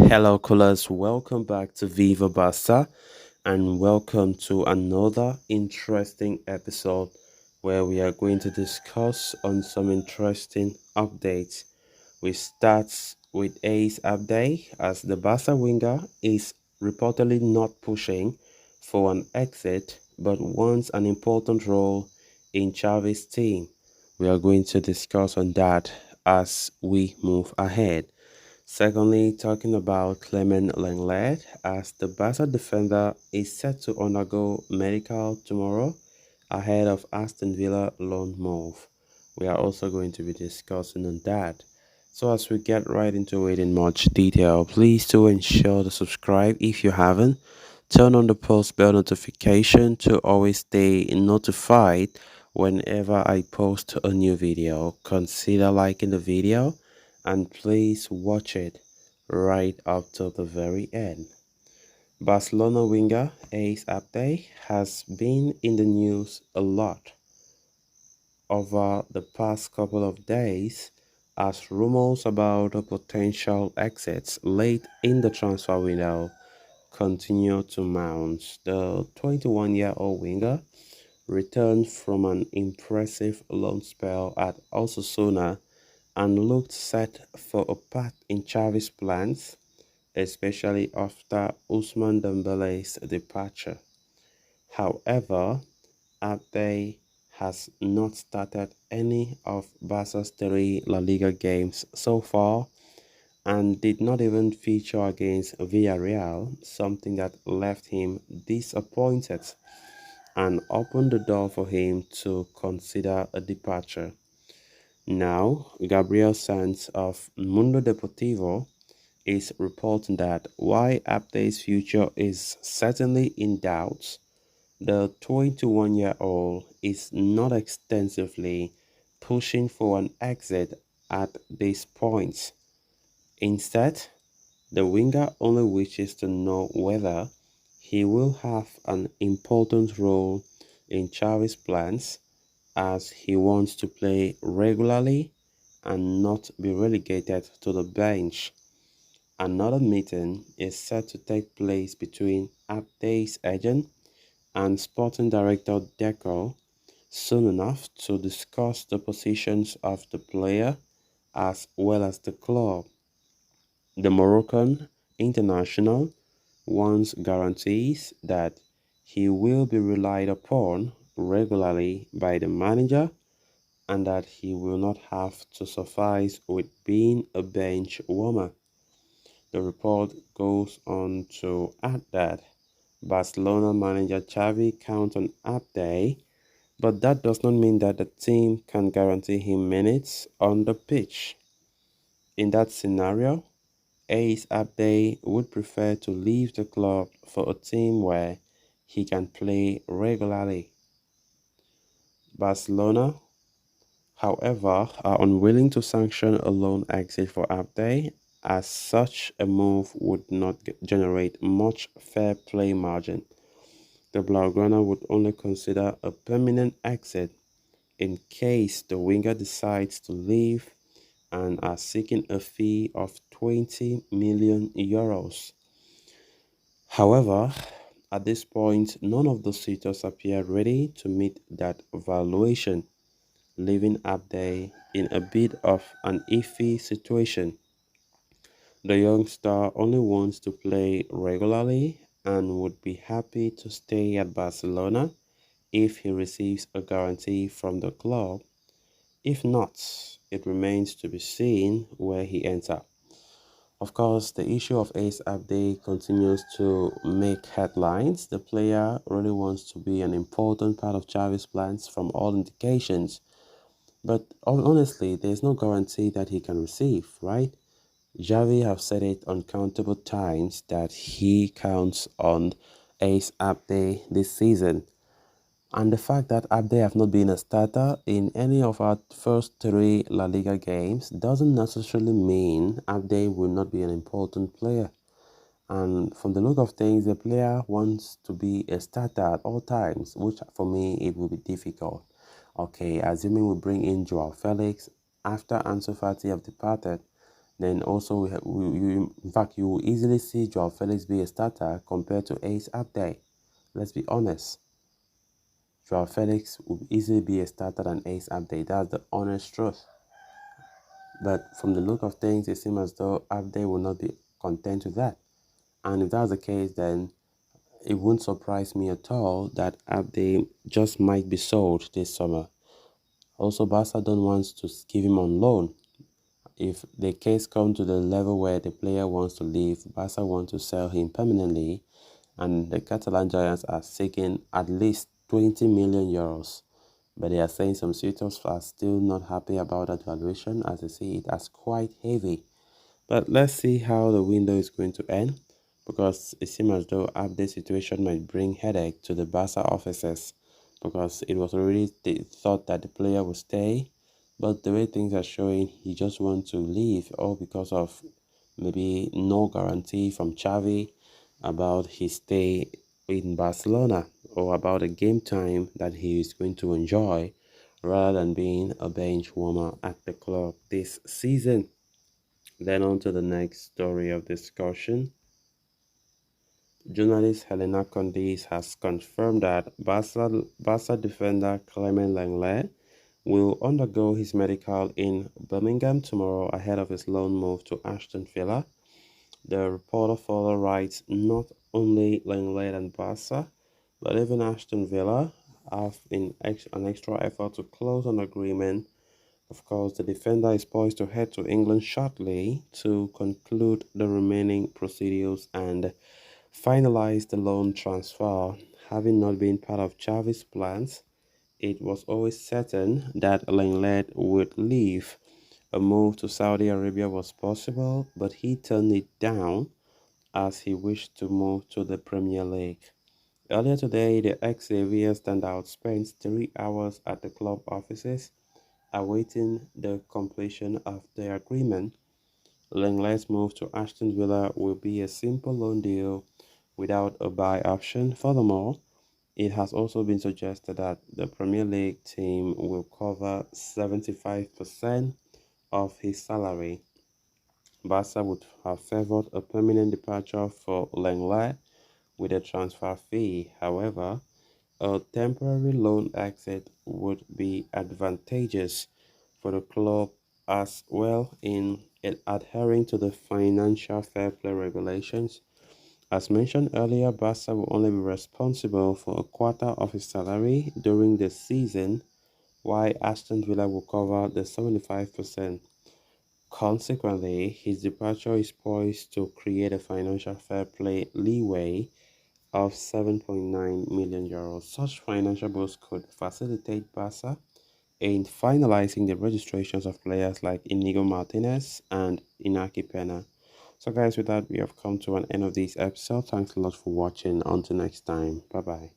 Hello, callers. Welcome back to Viva Barca and welcome to another interesting episode where we are going to discuss on some interesting updates. We start with Ace update as the Barca winger is reportedly not pushing for an exit but wants an important role in Xavi's team. We are going to discuss on that as we move ahead. Secondly, talking about Clement Lenglet, as the Barca defender is set to undergo medical tomorrow ahead of Aston Villa loan move. We are also going to be discussing on that. So as we get right into it in much detail, please do ensure to subscribe if you haven't. Turn on the post bell notification to always stay notified whenever I post a new video. Consider liking the video and please watch it right up to the very end. Barcelona winger Ace Abde has been in the news a lot over the past couple of days as rumors about a potential exit late in the transfer window continue to mount. The 21-year-old winger returned from an impressive loan spell at Osasuna and looked set for a part in Xavi's plans, especially after Ousmane Dembele's departure. However, Abde has not started any of Barca's three La Liga games so far and did not even feature against Villarreal, something that left him disappointed and opened the door for him to consider a departure. Now, Gabriel Sanz of Mundo Deportivo is reporting that while Abde's future is certainly in doubt, the 21-year-old is not extensively pushing for an exit at this point. Instead, the winger only wishes to know whether he will have an important role in Xavi's plans as he wants to play regularly and not be relegated to the bench. Another meeting is set to take place between Abde's agent and sporting director Deco soon enough to discuss the positions of the player as well as the club. The Moroccan international wants guarantees that he will be relied upon regularly by the manager and that he will not have to suffice with being a bench warmer. The report goes on to add that Barcelona manager Xavi counts on Abde, but that does not mean that the team can guarantee him minutes on the pitch. In that scenario, Ace Abde would prefer to leave the club for a team where he can play regularly. Barcelona, however, are unwilling to sanction a loan exit for Abde, as such a move would not generate much fair play margin. The Blaugrana would only consider a permanent exit in case the winger decides to leave and are seeking a fee of 20 million euros. However, at this point, none of the suitors appear ready to meet that valuation, leaving Abde in a bit of an iffy situation. The young star only wants to play regularly and would be happy to stay at Barcelona if he receives a guarantee from the club. If not, it remains to be seen where he ends up. Of course, the issue of Ace Abde continues to make headlines. The player really wants to be an important part of Xavi's plans from all indications. But honestly, there's no guarantee that he can receive, right? Xavi have said it uncountable times that he counts on Ace Abde this season. And the fact that Abde have not been a starter in any of our first three La Liga games doesn't necessarily mean Abde will not be an important player. And from the look of things, the player wants to be a starter at all times, which for me, it will be difficult. Okay, assuming we bring in Joao Felix after Ansu Fati have departed, Then also, in fact, you will easily see Joao Felix be a starter compared to Ace Abday. Let's be honest. Joao Felix will easily be a starter than Ace Abday. That's the honest truth. But from the look of things, it seems as though Abday will not be content with that. And if that's the case, then it wouldn't surprise me at all that Abday just might be sold this summer. Also, Barca don't want to give him on loan. If the case comes to the level where the player wants to leave, Barca want to sell him permanently, and the Catalan Giants are seeking at least 20 million euros. But they are saying some suitors are still not happy about that valuation as they see it as quite heavy. But let's see how the window is going to end, because it seems as though update situation might bring headache to the Barca officers, because it was already thought that the player would stay, but the way things are showing, he just wants to leave, all because of maybe no guarantee from Xavi about his stay in Barcelona, or about the game time that he is going to enjoy, rather than being a bench warmer at the club this season. Then on to the next story of discussion. Journalist Helena Condis has confirmed that Barca defender Clement Lenglet will undergo his medical in Birmingham tomorrow ahead of his loan move to Aston Villa. The reporter further writes, not only Lenglet and Barca, but even Aston Villa have an extra effort to close an agreement. Of course, the defender is poised to head to England shortly to conclude the remaining procedures and finalize the loan transfer. Having not been part of Xavi's plans, it was always certain that Lenglet would leave. A move to Saudi Arabia was possible, but he turned it down as he wished to move to the Premier League. Earlier today, the ex-Xavier standout spent 3 hours at the club offices awaiting the completion of the agreement. Lenglet's move to Aston Villa will be a simple loan deal without a buy option. Furthermore, it has also been suggested that the Premier League team will cover 75% of his salary. Barca would have favored a permanent departure for Lenglet with a transfer fee. However, a temporary loan exit would be advantageous for the club as well in adhering to the financial fair play regulations. As mentioned earlier, Barca will only be responsible for a quarter of his salary during the season, while Aston Villa will cover the 75%. Consequently, his departure is poised to create a financial fair play leeway of 7.9 million euros. Such financial boost could facilitate Barca in finalizing the registrations of players like Inigo Martinez and Inaki Pena. So guys, with that, we have come to an end of this episode. Thanks a lot for watching. Until next time. Bye bye.